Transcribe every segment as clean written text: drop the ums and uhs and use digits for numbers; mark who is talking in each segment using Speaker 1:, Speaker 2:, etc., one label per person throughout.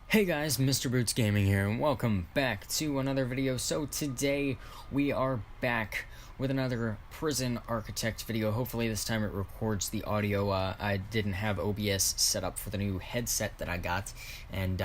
Speaker 1: Hey guys, Mr. Boots Gaming here, and welcome back to another video. So today we are back with another Prison Architect video. Hopefully this time it records the audio. I didn't have OBS set up for the new headset that I got, and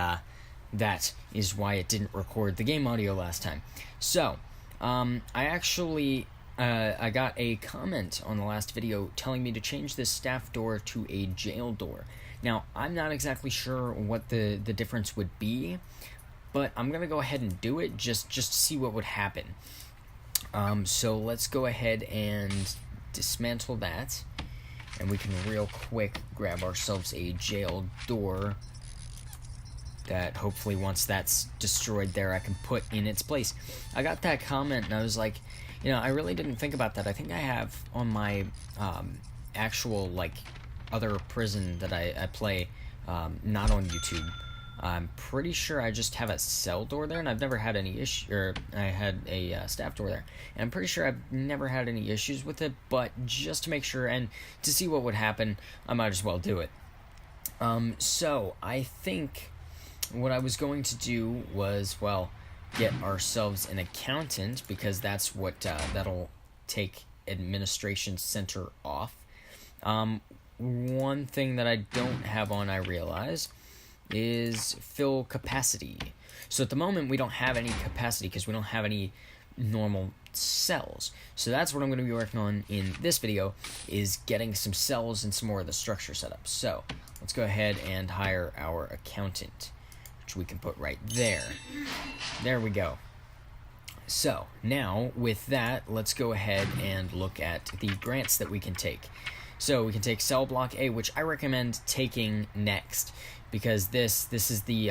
Speaker 1: that is why it didn't record the game audio last time. So, I actually I got a comment on the last video telling me to change this staff door to a jail door. Now, I'm not exactly sure what the difference would be, but I'm going to go ahead and do it just to see what would happen. So let's go ahead and dismantle that, and we can real quick grab ourselves a jail door that hopefully once that's destroyed there, I can put in its place. I got that comment and I was like, I really didn't think about that. I think I have on my actual, other prison that I play, not on YouTube. I'm pretty sure I just have a cell door there, and I've never had any issue. Or I had a staff door there, and I'm pretty sure I've never had any issues with it. But just to make sure and to see what would happen, I might as well do it. So I think what I was going to do was, get ourselves an accountant, because that's what that'll take administration center off. One thing that I don't have on, I realize, is fill capacity. So at the moment we don't have any capacity because we don't have any normal cells. So that's what I'm going to be working on in this video, is getting some cells and some more of the structure set up. So let's go ahead and hire our accountant, which we can put right there. There we go. So now with that, let's go ahead and look at the grants that we can take. So we can take cell block A, which I recommend taking next, because this is the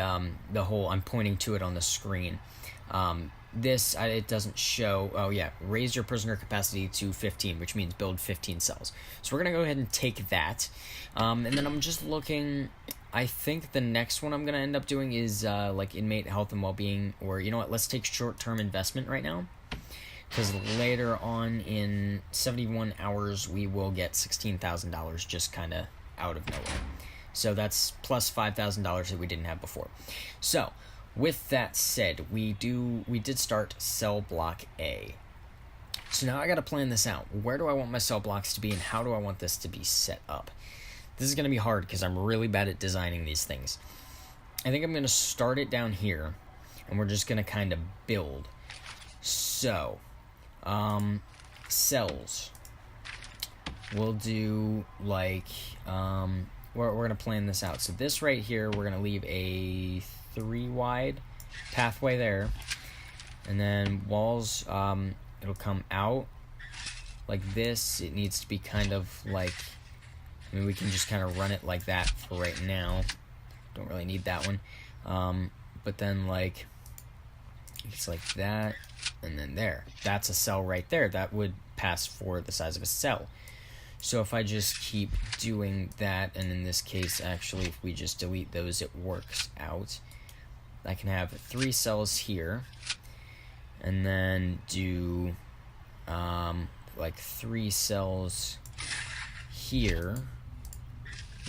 Speaker 1: whole, I'm pointing to it on the screen. It doesn't show. Oh yeah, raise your prisoner capacity to 15, which means build 15 cells. So we're gonna go ahead and take that, and then I'm just looking. I think the next one I'm gonna end up doing is inmate health and well-being, or you know what? Let's take short-term investment right now, because later on in 71 hours we will get $16,000 just kind of out of nowhere. So that's plus $5,000 that we didn't have before. So with that said, we did start cell block A. So now I got to plan this out. Where do I want my cell blocks to be, and how do I want this to be set up? This is going to be hard because I'm really bad at designing these things. I think I'm going to start it down here, and we're just going to kind of build. So cells. We'll do we're gonna plan this out. So this right here, we're gonna leave a 3 wide pathway there, and then walls, it'll come out like this. It needs to be kind of we can just kind of run it like that for right now. Don't really need that one. But then it's like that, and then there. That's a cell right there. That would pass for the size of a cell. So if I just keep doing that, and in this case, actually, if we just delete those, it works out. I can have 3 cells here, and then do 3 cells here.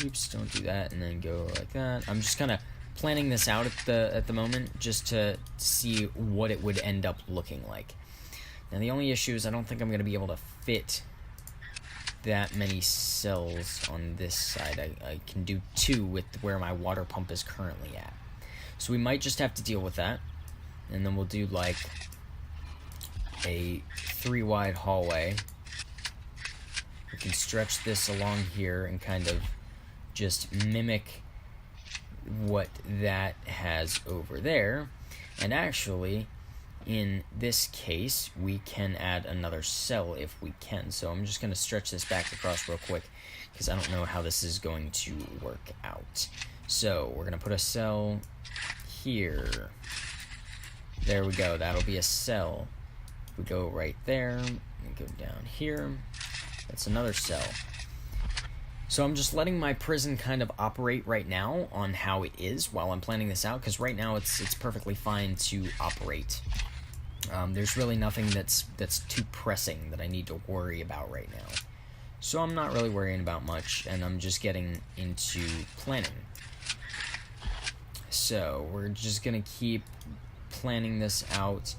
Speaker 1: Oops, don't do that, and then go like that. I'm just kind of planning this out at the moment, just to see what it would end up looking like. Now the only issue is I don't think I'm going to be able to fit that many cells on this side. I can do 2 with where my water pump is currently at. So we might just have to deal with that, and then we'll do a 3 wide hallway. We can stretch this along here and kind of just mimic what that has over there. And actually, in this case, we can add another cell if we can. So I'm just going to stretch this back across real quick, because I don't know how this is going to work out. So we're going to put a cell here. There we go. That'll be a cell. We go right there and go down here. That's another cell. So I'm just letting my prison kind of operate right now on how it is while I'm planning this out, because right now it's perfectly fine to operate. There's really nothing that's too pressing that I need to worry about right now. So I'm not really worrying about much, and I'm just getting into planning. So we're just gonna keep planning this out.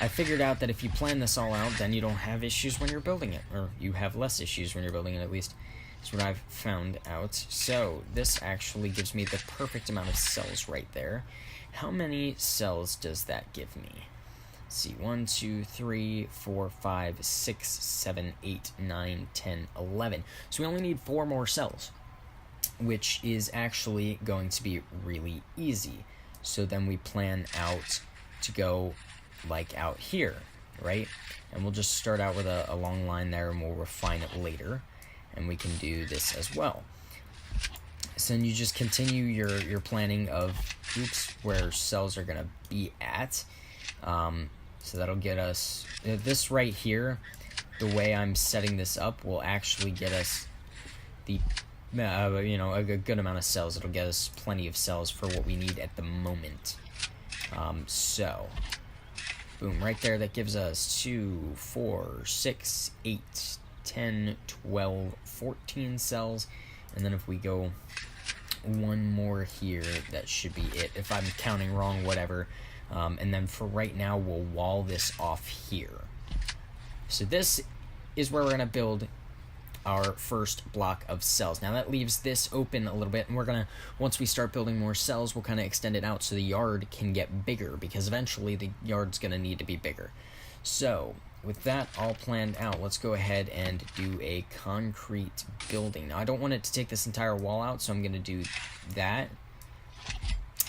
Speaker 1: I figured out that if you plan this all out, then you don't have issues when you're building it, or you have less issues when you're building it, at least. That's what I've found out. So this actually gives me the perfect amount of cells right there. How many cells does that give me? Let's see, 1, 2, 3, 4, 5, 6, 7, 8, 9, 10, 11. So we only need 4 more cells, which is actually going to be really easy. So then we plan out to go like out here, right? And we'll just start out with a long line there, and we'll refine it later. And we can do this as well. So then you just continue your planning of where cells are gonna be at. So that'll get us this right here. The way I'm setting this up will actually get us the a good amount of cells. It'll get us plenty of cells for what we need at the moment. So boom, right there. That gives us 2, 4, 6, 8, 10, 12, 14 cells. And then if we go one more here, that should be it. If I'm counting wrong, whatever. And then for right now, we'll wall this off here. So this is where we're going to build our first block of cells. Now that leaves this open a little bit, and we're going to, once we start building more cells, we'll kind of extend it out so the yard can get bigger, because eventually the yard's going to need to be bigger. So with that all planned out, let's go ahead and do a concrete building. Now I don't want it to take this entire wall out, so I'm going to do that.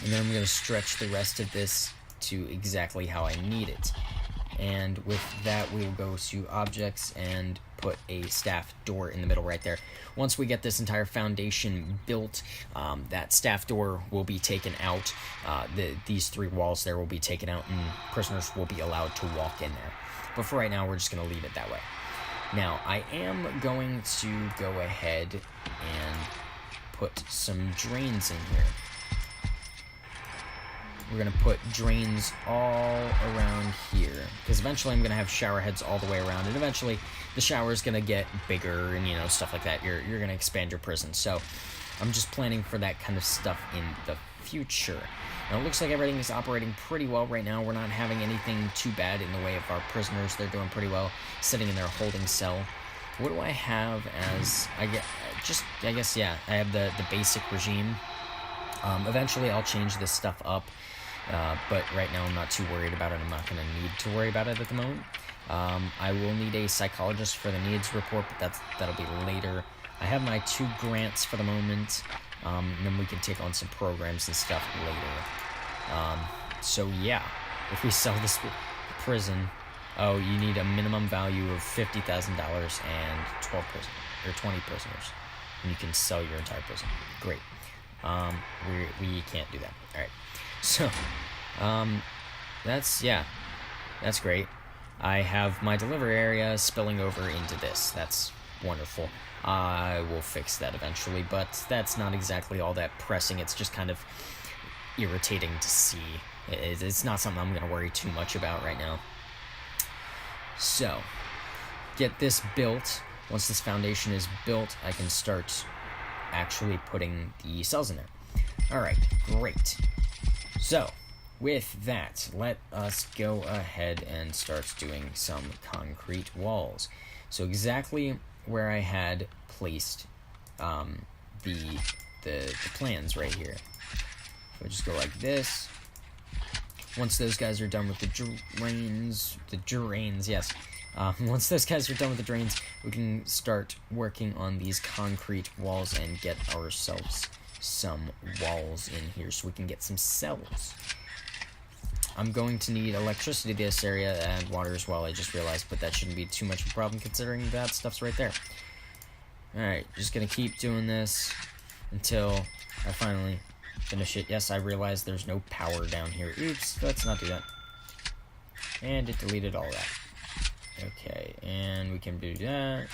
Speaker 1: And then I'm going to stretch the rest of this to exactly how I need it. And with that, we will go to objects and put a staff door in the middle right there. Once we get this entire foundation built, that staff door will be taken out. These 3 walls there will be taken out, and prisoners will be allowed to walk in there. But for right now, we're just going to leave it that way. Now, I am going to go ahead and put some drains in here. We're going to put drains all around here, because eventually I'm going to have shower heads all the way around, and eventually the shower is going to get bigger and, stuff like that. You're going to expand your prison. So I'm just planning for that kind of stuff in the future. Now, it looks like everything is operating pretty well right now. We're not having anything too bad in the way of our prisoners. They're doing pretty well, sitting in their holding cell. What do I have as, I have the basic regime. Eventually I'll change this stuff up, but right now I'm not too worried about it. I'm not going to need to worry about it at the moment. I will need a psychologist for the needs report, but that'll be later. I have my 2 grants for the moment, and then we can take on some programs and stuff later. So yeah, if we sell this prison, you need a minimum value of $50,000 and 20 prisoners, and you can sell your entire prison. Great. We can't do that. All right. So, that's great. I have my delivery area spilling over into this. That's wonderful. I will fix that eventually, but that's not exactly all that pressing. It's just kind of irritating to see. It's not something I'm going to worry too much about right now. So, get this built. Once this foundation is built, I can start actually putting the cells in there. Alright, great. So, with that, let us go ahead and start doing some concrete walls. So exactly where I had placed the plans right here. So just go like this. Once those guys are done with the drains, yes. Once those guys are done with the drains, we can start working on these concrete walls and get ourselves some walls in here so we can get some cells. I'm going to need electricity to this area and water as well, I just realized, but that shouldn't be too much of a problem considering that stuff's right there. Alright, just gonna keep doing this until I finally finish it. Yes, I realize there's no power down here. Oops, let's not do that. And it deleted all that. Okay, and we can do that.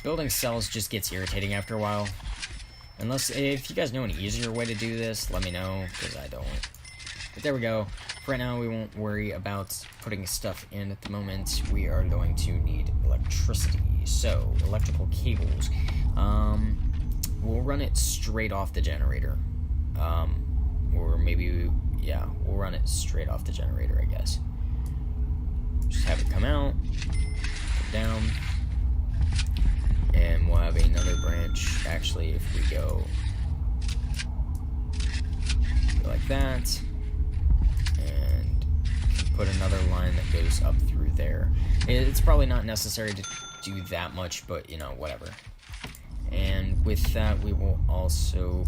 Speaker 1: Building cells just gets irritating after a while. Unless, if you guys know an easier way to do this, let me know, because I don't. But there we go. For right now, we won't worry about putting stuff in at the moment. We are going to need electricity. So, electrical cables. we'll run it straight off the generator. Or maybe, yeah, we'll run it straight off the generator, I guess. Just have it come out, come down, and we'll have another branch. Actually, if we go like that, and put another line that goes up through there. It's probably not necessary to do that much, but you know, whatever. And with that, we will also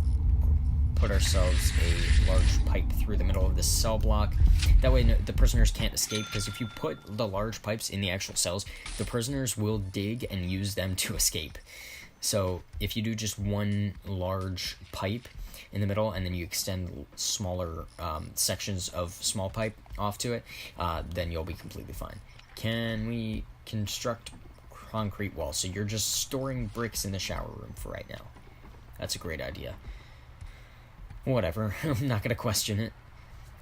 Speaker 1: put ourselves a large pipe through the middle of this cell block. That way the prisoners can't escape, because if you put the large pipes in the actual cells, the prisoners will dig and use them to escape. So if you do just one large pipe in the middle, and then you extend smaller sections of small pipe off to it, then you'll be completely fine. Can we construct concrete walls? So you're just storing bricks in the shower room for right now. That's a great idea. Whatever, I'm not gonna question it.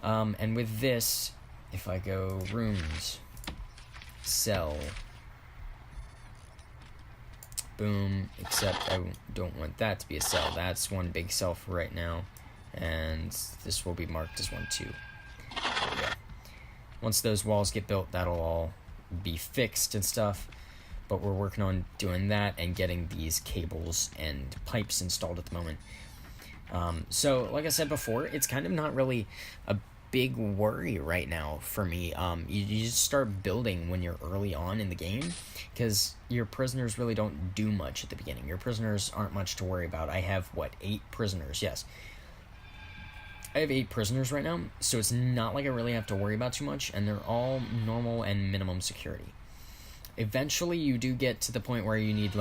Speaker 1: And with this, if I go rooms, cell, boom, except I don't want that to be a cell. That's one big cell for right now, and this will be marked as one too. There we go. Once those walls get built, that'll all be fixed and stuff, but we're working on doing that and getting these cables and pipes installed at the moment. So like I said before, it's kind of not really a big worry right now for me. You just start building when you're early on in the game, because your prisoners really don't do much at the beginning. Your prisoners aren't much to worry about. I have, 8 prisoners? Yes. I have 8 prisoners right now, so it's not like I really have to worry about too much, and they're all normal and minimum security. Eventually, you do get to the point where you need,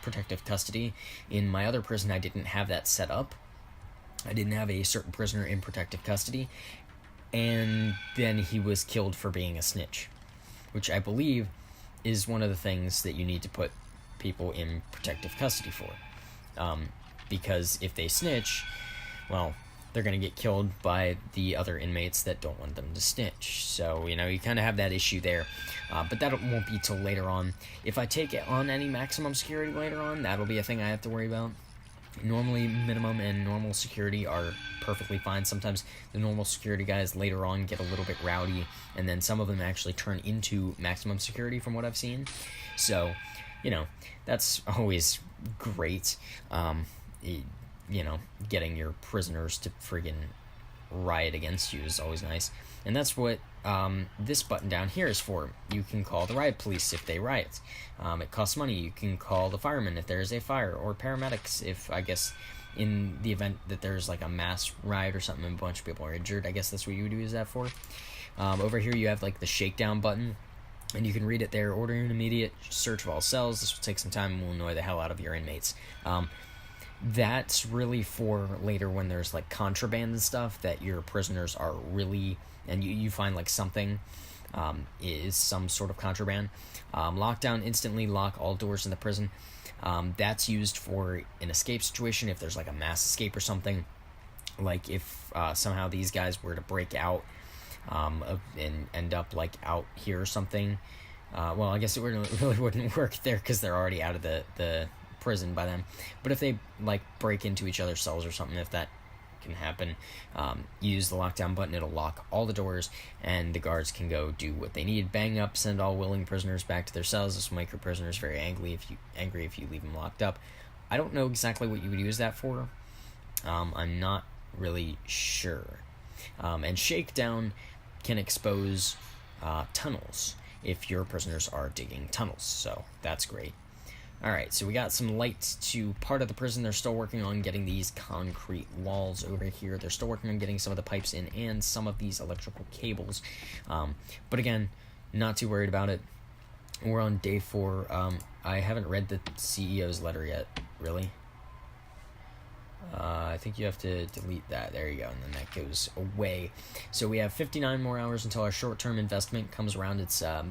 Speaker 1: protective custody. In my other prison, I didn't have that set up. I didn't have a certain prisoner in protective custody, and then he was killed for being a snitch, which I believe is one of the things that you need to put people in protective custody for. Because if they snitch, well, they're going to get killed by the other inmates that don't want them to snitch. So, you kind of have that issue there. But that won't be till later on. If I take it on any maximum security later on, that'll be a thing I have to worry about. Normally, minimum and normal security are perfectly fine. Sometimes the normal security guys later on get a little bit rowdy, and then some of them actually turn into maximum security from what I've seen. So, that's always great. Getting your prisoners to friggin' riot against you is always nice. And that's what this button down here is for. You can call the riot police if they riot. It costs money. You can call the firemen if there is a fire, or paramedics if, I guess, in the event that there's a mass riot or something and a bunch of people are injured. I guess that's what you would use that for. Over here you have the shakedown button, and you can read it there. Order an immediate search of all cells. This will take some time and will annoy the hell out of your inmates. That's really for later when there's contraband and stuff that your prisoners are really, and you find something is some sort of contraband. Lockdown, instantly lock all doors in the prison. That's used for an escape situation if there's a mass escape or something. If somehow these guys were to break out and end up out here or something. Well, I guess it really wouldn't work there because they're already out of the prison by then. But if they break into each other's cells or something, if that can happen, use the lockdown button. It'll lock all the doors, and the guards can go do what they need. Bang up, send all willing prisoners back to their cells. This will make your prisoners very angry if you leave them locked up. I don't know exactly what you would use that for. I'm not really sure. And shakedown can expose tunnels if your prisoners are digging tunnels, so that's great. Alright, so we got some lights to part of the prison. They're still working on getting these concrete walls over here. They're still working on getting some of the pipes in and some of these electrical cables. But again, not too worried about it. We're on day 4. I haven't read the CEO's letter yet, really. I think you have to delete that. There you go, and then that goes away. So we have 59 more hours until our short-term investment comes around. It's a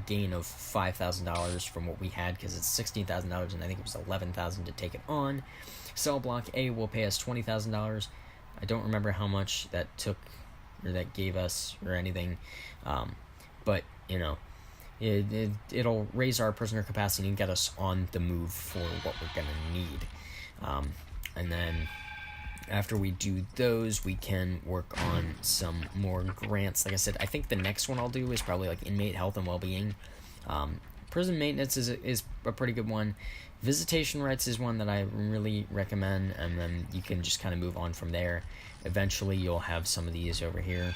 Speaker 1: gain of $5,000 from what we had, because it's $16,000, and I think it was $11,000 to take it on. Cell block A will pay us $20,000. I don't remember how much that took, or that gave us, or anything. But, it'll raise our prisoner capacity and get us on the move for what we're going to need. And then after we do those, we can work on some more grants. Like I said, I think the next one I'll do is probably like inmate health and well-being. Prison maintenance is a pretty good one. Visitation rights is one that I really recommend, and then you can just kind of move on from there. Eventually, you'll have some of these over here,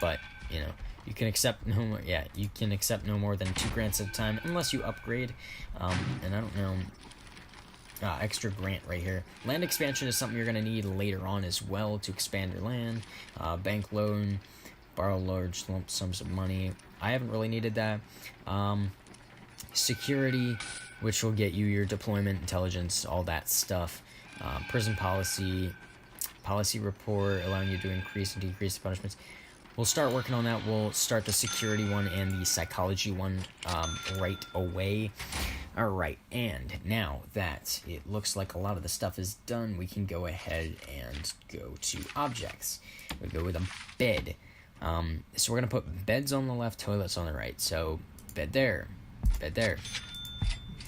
Speaker 1: but you know, you can accept no more. Yeah, you can accept no more than 2 grants at a time unless you upgrade. And I don't know. Extra grant right here. Land expansion is something you're going to need later on as well to expand your land. Bank loan, borrow large lump sums of money. I haven't really needed that. Security, which will get you your deployment, intelligence, all that stuff. Prison policy report, allowing you to increase and decrease the punishments. We'll start working on that. We'll start the security one and the psychology one right away. Alright, and now that it looks like a lot of the stuff is done, we can go ahead and go to objects. We go with a bed. So we're going to put beds on the left, toilets on the right. So bed there, bed there,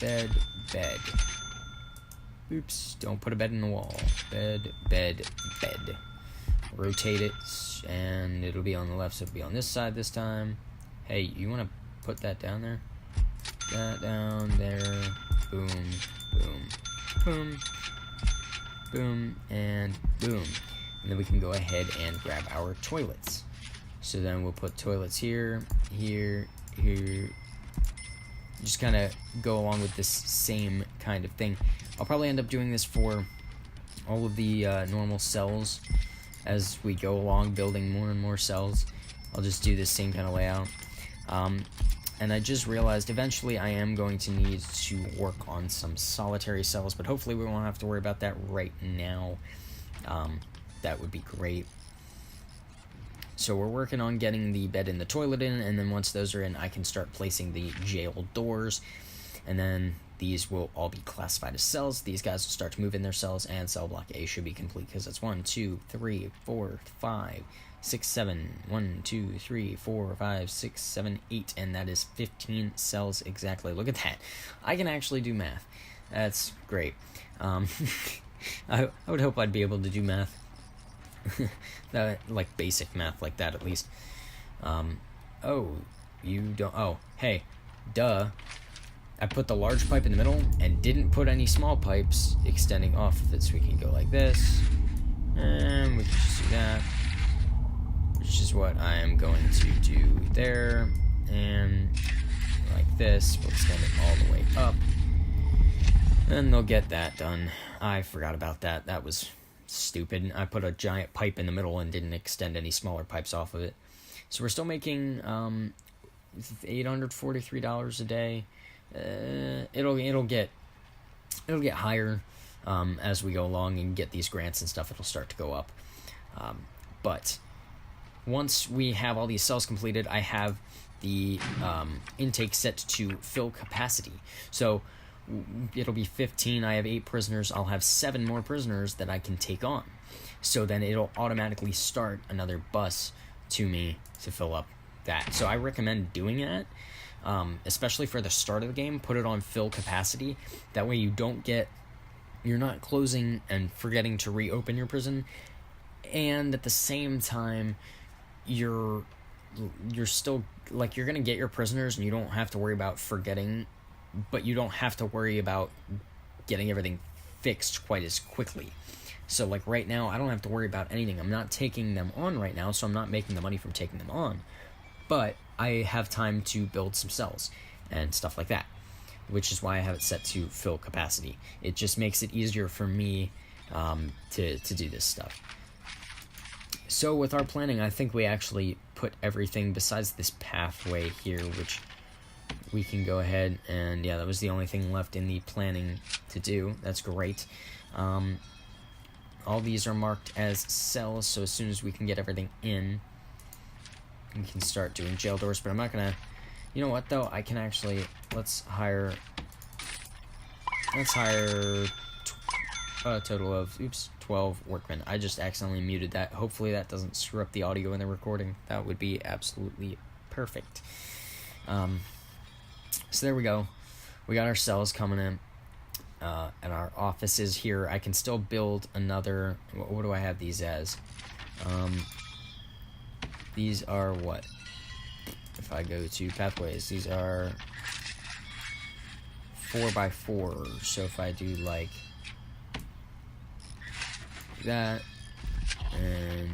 Speaker 1: bed, bed. Oops, don't put a bed in the wall. Bed, bed, bed. Rotate it, and it'll be on the left, so it'll be on this side this time. Hey, you want to put that down there? That down there. Boom, boom, boom, boom, and boom. And then we can go ahead and grab our toilets. So then we'll put toilets here, here, here. Just kind of go along with this same kind of thing. I'll probably end up doing this for all of the normal cells as we go along, building more and more cells. I'll just do this same kind of layout. And I just realized eventually I am going to need to work on some solitary cells, but hopefully we won't have to worry about that right now. That would be great. So we're working on getting the bed and the toilet in, and then once those are in, I can start placing the jail doors, and then these will all be classified as cells. These guys will start to move in their cells, and cell block A should be complete because it's 1, 2, 3, 4, 5, 6, 7, 1, 2, 3, 4, 5, 6, 7, 8, and that is 15 cells exactly. Look at that. I can actually do math. That's great. I would hope I'd be able to do math. Like basic math like that at least. Oh, you don't. Oh, hey, duh. I put the large pipe in the middle and didn't put any small pipes extending off of it, so we can go like this, and we can just do that, which is what I am going to do there, and like this. We'll extend it all the way up, and they'll get that done. I forgot about that. That was stupid. I put a giant pipe in the middle and didn't extend any smaller pipes off of it. So we're still making $843 a day. It'll get higher as we go along and get these grants and stuff. It'll start to go up. But once we have all these cells completed, I have the intake set to fill capacity. So it'll be 15. I have 8 prisoners. I'll have 7 more prisoners that I can take on. So then it'll automatically start another bus to me to fill up that. So I recommend doing that, especially for the start of the game. Put it on fill capacity. That way you're not closing and forgetting to reopen your prison, and at the same time you're still, like, you're gonna get your prisoners and you don't have to worry about forgetting, but you don't have to worry about getting everything fixed quite as quickly. So like right now, I don't have to worry about anything. I'm not taking them on right now, so I'm not making the money from taking them on, but I have time to build some cells and stuff like that, which is why I have it set to fill capacity. It just makes it easier for me to do this stuff. So with our planning, I think we actually put everything besides this pathway here, which we can go ahead and, yeah, that was the only thing left in the planning to do. That's great. All these are marked as cells, so as soon as we can get everything in, we can start doing jail doors. But I'm not gonna, you know what though, I can actually, let's hire a total of 12 workmen. I just accidentally muted that. Hopefully that doesn't screw up the audio in the recording. That would be absolutely perfect. So there we go. We got our cells coming in. and our offices here. I can still build another. What do I have these as? These are what? If I go to pathways, these are 4x4. So if I do like that and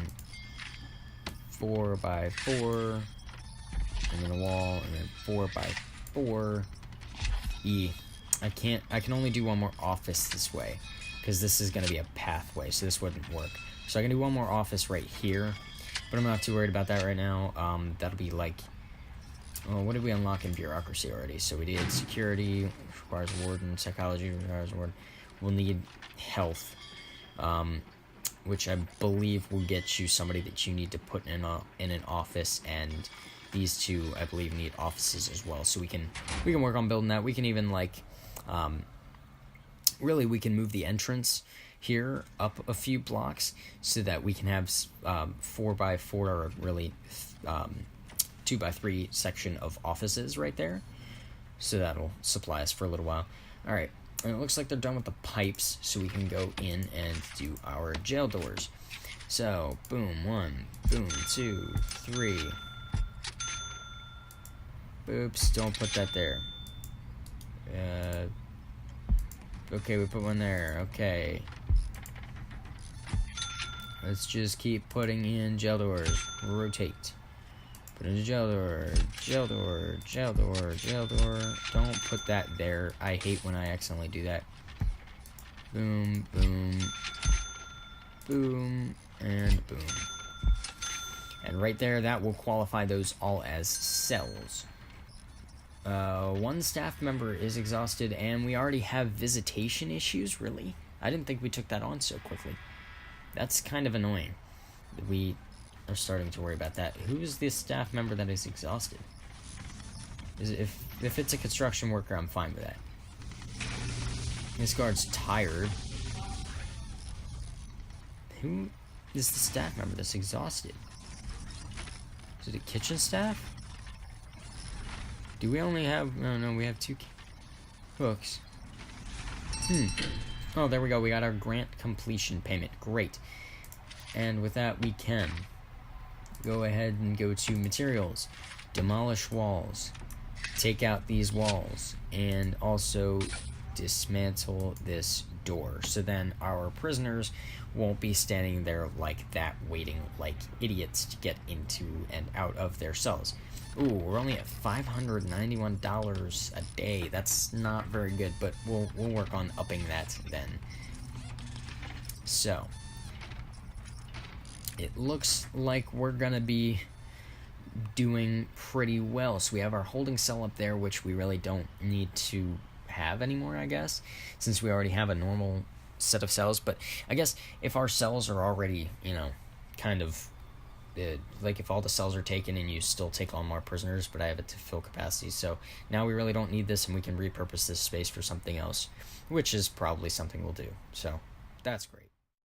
Speaker 1: 4x4, and then a wall, and then 4x4. I can only do one more office this way, because this is going to be a pathway, so this wouldn't work. So I can do one more office right here, but I'm not too worried about that right now. That'll be like, oh, what did we unlock in bureaucracy already? So we did security, requires warden, psychology requires warden. We'll need health, which I believe will get you somebody that you need to put in an office, and these two I believe need offices as well. So we can work on building that. We can even like, really we can move the entrance here up a few blocks so that we can have 4x4 or really 2x3 section of offices right there. So that'll supply us for a little while. All right. And it looks like they're done with the pipes, so we can go in and do our jail doors. So, boom, 1, boom, 2, 3. Oops, don't put that there. Okay, we put one there. Okay. Let's just keep putting in jail doors. Rotate. Put in a jail door, jail door, jail door, jail door. Don't put that there. I hate when I accidentally do that. Boom, boom, boom, and boom. And right there, that will qualify those all as cells. One staff member is exhausted, and we already have visitation issues, really? I didn't think we took that on so quickly. That's kind of annoying. We are starting to worry about that. Who is this staff member that is exhausted? If it's a construction worker, I'm fine with that. This guard's tired. Who is the staff member that's exhausted? Is it a kitchen staff? Do we only have... No, we have 2 cooks. Oh, there we go. We got our grant completion payment. Great. And with that, we can go ahead and go to materials, demolish walls, take out these walls, and also dismantle this door. So then our prisoners won't be standing there like that, waiting like idiots to get into and out of their cells. Ooh, we're only at $591 a day. That's not very good, but we'll work on upping that then. So it looks like we're gonna be doing pretty well. So we have our holding cell up there, which we really don't need to have anymore, I guess, since we already have a normal set of cells. But I guess if our cells are already, kind of like if all the cells are taken and you still take on more prisoners, but I have it to fill capacity, so now we really don't need this, and we can repurpose this space for something else, which is probably something we'll do. So that's great.